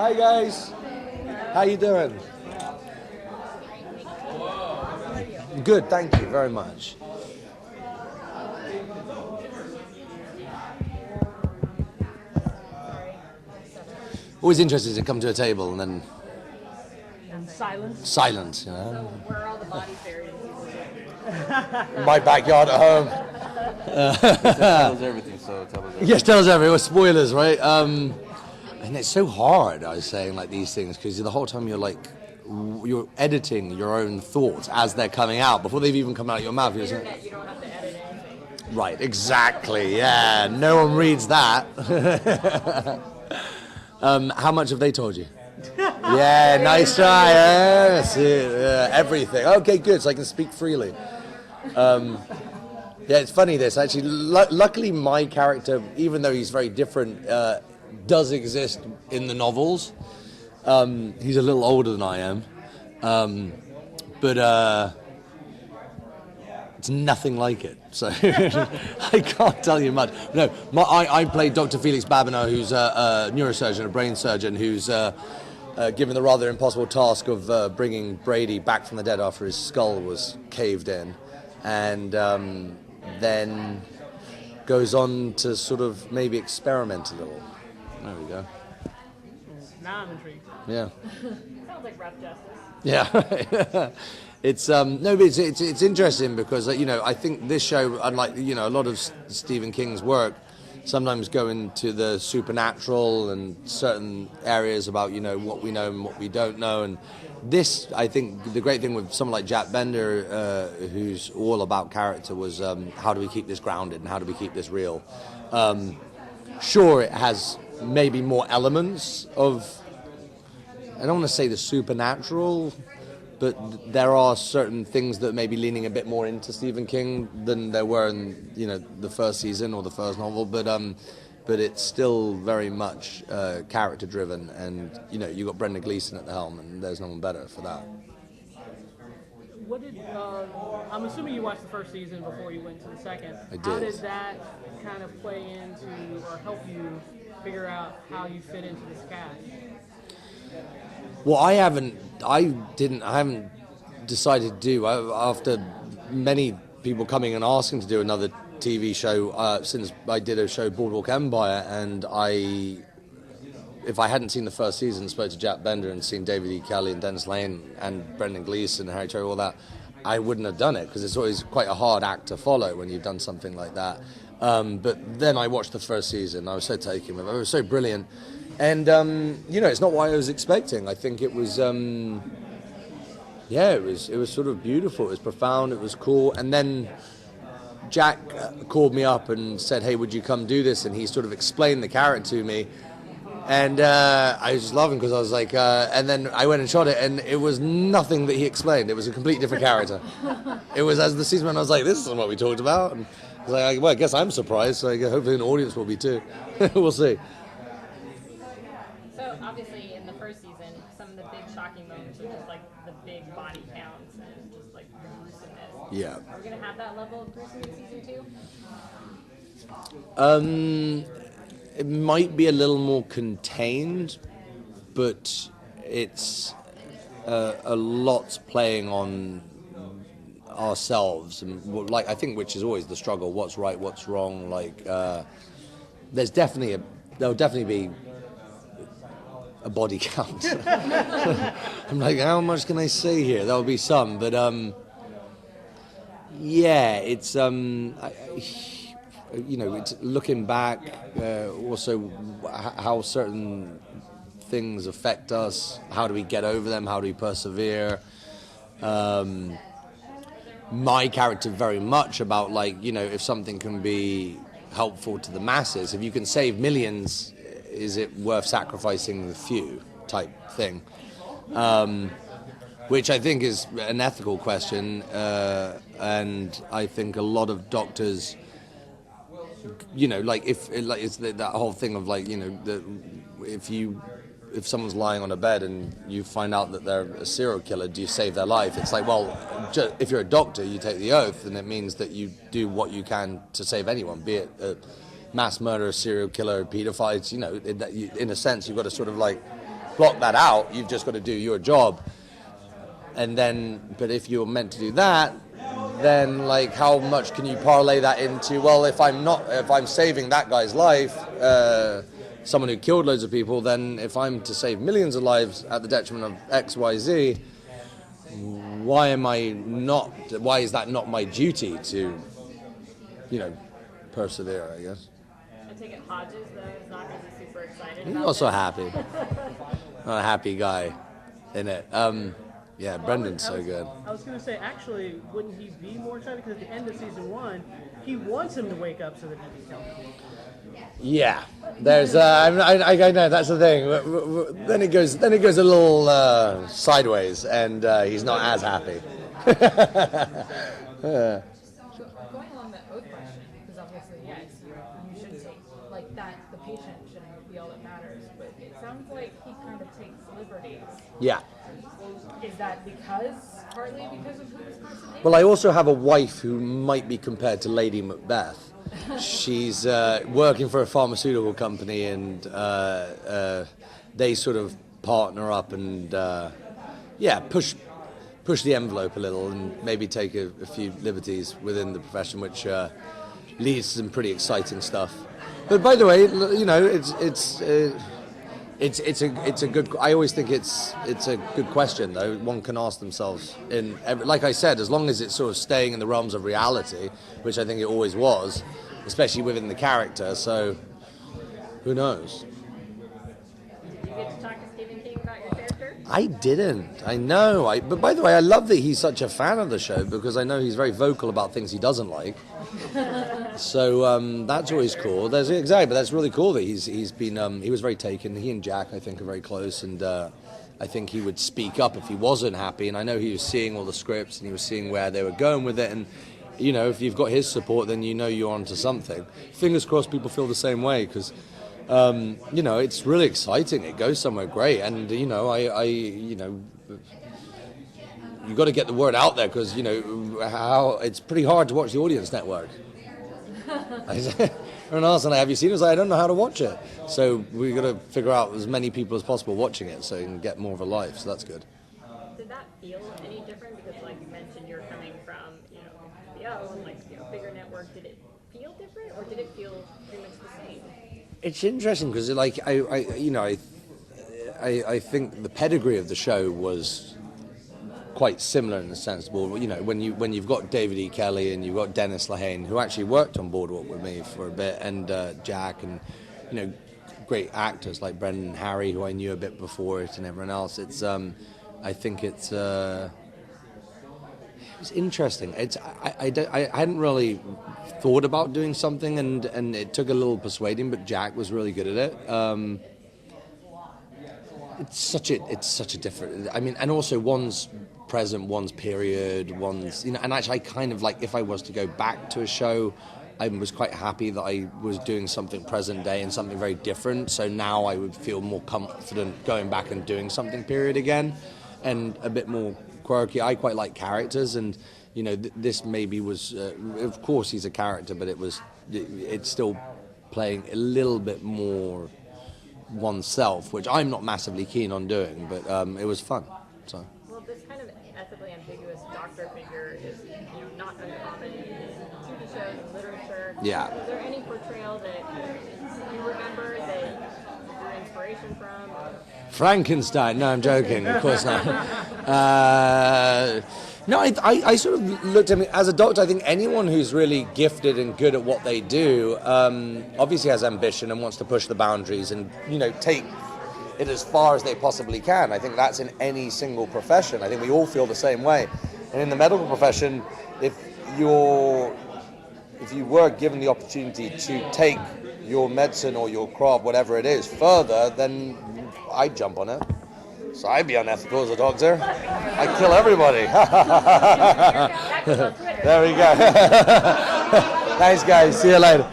Hi guys. How you doing? Good, thank you very much. Always interested to come to a table and then silence. Silence, you know. So where are all the bodies buried? My backyard at home. Tell us everything, so tell us everything. Yes, tell us everything. Spoilers, right? And it's so hard, I was saying, like these things, because the whole time you're editing your own thoughts as they're coming out before they've even come out of your mouth. You don't have to edit anything. Right, exactly. Yeah, no one reads that. How much have they told you? Yeah, nice try. Yes, everything. Okay, good. So I can speak freely. Yeah, it's funny this actually. Luckily, my character, even though he's very different, does exist in the novels. He's a little older than I am, but it's nothing like it. So I can't tell you much. No, I played Dr. Felix Babineau, who's a neurosurgeon, a brain surgeon, who's given the rather impossible task of bringing Brady back from the dead after his skull was caved in, and then goes on to sort of maybe experiment a little. There we go. Now I'm intrigued. Yeah. Sounds like rough justice. Yeah. It's no, but it's interesting because I think this show, unlike a lot of Stephen King's work, sometimes go into the supernatural and certain areas about what we know and what we don't know. And this, I think, the great thing with someone like Jack Bender, who's all about character, was how do we keep this grounded and how do we keep this real? Sure, it has maybe more elements of, I don't want to say the supernatural, but there are certain things that may be leaning a bit more into Stephen King than there were in the first season or the first novel. But it's still very much character driven, and you got Brendan Gleeson at the helm, and there's no one better for that. What did I'm assuming you watched the first season before you went to the second. I did. How did that kind of play into or help you figure out how you fit into this cast? Well, I haven't decided to do, after many people coming and asking to do another TV show, since I did a show, Boardwalk Empire, and if I hadn't seen the first season, spoke to Jack Bender and seen David E. Kelley and Dennis Lane and Brendan Gleeson and Harry Cherry, all that, I wouldn't have done it, because it's always quite a hard act to follow when you've done something like that. But then I watched the first season. I was so taken with it. It was so brilliant. And, it's not what I was expecting. I think it was, it was sort of beautiful. It was profound. It was cool. And then Jack called me up and said, hey, would you come do this? And he sort of explained the character to me. And I was just laughing because I was like, and then I went and shot it, and it was nothing that he explained. It was a completely different character. It was, as the season went, I was like, this isn't what we talked about. And I was like, well, I guess I'm surprised. So hopefully an audience will be too. We'll see. So obviously in the first season, some of the big shocking moments are just like the big body counts and just like the gruesomeness. Yeah. Are we going to have that level of gruesomeness in season 2? It might be a little more contained, but it's a lot playing on ourselves, and like I think, which is always the struggle: what's right, what's wrong. Like there'll definitely be a body count. I'm like, how much can I say here? There'll be some, but yeah, it's it's looking back, also how certain things affect us, how do we get over them, how do we persevere. My character very much about, if something can be helpful to the masses, if you can save millions, is it worth sacrificing the few type thing, which I think is an ethical question, and I think a lot of doctors, it's that whole thing of if someone's lying on a bed and you find out that they're a serial killer, do you save their life? It's like, well, if you're a doctor, you take the oath, and it means that you do what you can to save anyone, be it a mass murderer, serial killer, pedophiles. In a sense, you've got to sort of block that out. You've just got to do your job. And then, but if you're meant to do that, then like how much can you parlay that into, well, if I'm saving that guy's life, someone who killed loads of people, then if I'm to save millions of lives at the detriment of X, Y, Z, why is that not my duty to, persevere, I guess. I take it Hodges, though, is not going to be super excited He's about also this. happy. A happy guy in it. Yeah, Brendan's so good. I was going to say, actually, wouldn't he be more excited? Because at the end of season 1, he wants him to wake up so that he can kill him. Yeah, there's. I know that's the thing. Then it goes a little sideways, and he's not as happy. Going along that oath question, because obviously, yes, you should take, like that, the patient shouldn't be all that matters, but it sounds like he kind of takes liberties. Yeah. Is that partly because of who this person is? Well, I also have a wife who might be compared to Lady Macbeth. She's working for a pharmaceutical company, and they sort of partner up and push the envelope a little and maybe take a few liberties within the profession, which leads to some pretty exciting stuff. But by the way, it's a good. I always think it's a good question, though. One can ask themselves like I said, as long as it's sort of staying in the realms of reality, which I think it always was, especially within the character. So, who knows? Did you get to talk to Stephen King about your character? I didn't. I know. But by the way, I love that he's such a fan of the show, because I know he's very vocal about things he doesn't like. So that's always cool. But that's really cool that he's been. He was very taken. He and Jack, I think, are very close, and I think he would speak up if he wasn't happy. And I know he was seeing all the scripts and he was seeing where they were going with it. And if you've got his support, then you're onto something. Fingers crossed, people feel the same way, because it's really exciting. It goes somewhere great, and you've got to get the word out there, because how it's pretty hard to watch the Audience Network. Everyone else, and have you seen it? I was like, I don't know how to watch it. So we've got to figure out as many people as possible watching it, so you can get more of a life. So that's good. Did that feel any different? Because, like you mentioned, you're coming from HBO and bigger network. Did it feel different, or did it feel pretty much the same? It's interesting because, I think the pedigree of the show was quite similar in the sense, well, when you've got David E. Kelly and you've got Dennis Lehane, who actually worked on Boardwalk with me for a bit, and Jack, and great actors like Brendan and Harry, who I knew a bit before it, and everyone else. It's I think it was interesting. I hadn't really thought about doing something, and it took a little persuading, but Jack was really good at it. It's such a different. I mean, and also one's present, one's period, one's and actually I kind of like, if I was to go back to a show, I was quite happy that I was doing something present day and something very different. So now I would feel more confident going back and doing something period again, and a bit more quirky. I quite like characters, and this maybe was. Of course, he's a character, but it's still playing a little bit more oneself, which I'm not massively keen on doing, but it was fun. So. Well, this kind of ethically ambiguous doctor figure is, not uncommon in TV shows and literature. Yeah. Is there any portrayal that you remember that you drew inspiration from? Frankenstein. No, I'm joking. Of course not. No, I sort of looked at me as a doctor. I think anyone who's really gifted and good at what they do, obviously has ambition and wants to push the boundaries and take it as far as they possibly can. I think that's in any single profession. I think we all feel the same way. And in the medical profession, if you were given the opportunity to take your medicine or your craft, whatever it is, further, then I'd jump on it. So I'd be unethical as a doctor. I'd kill everybody. There we go. Thanks, guys. See you later.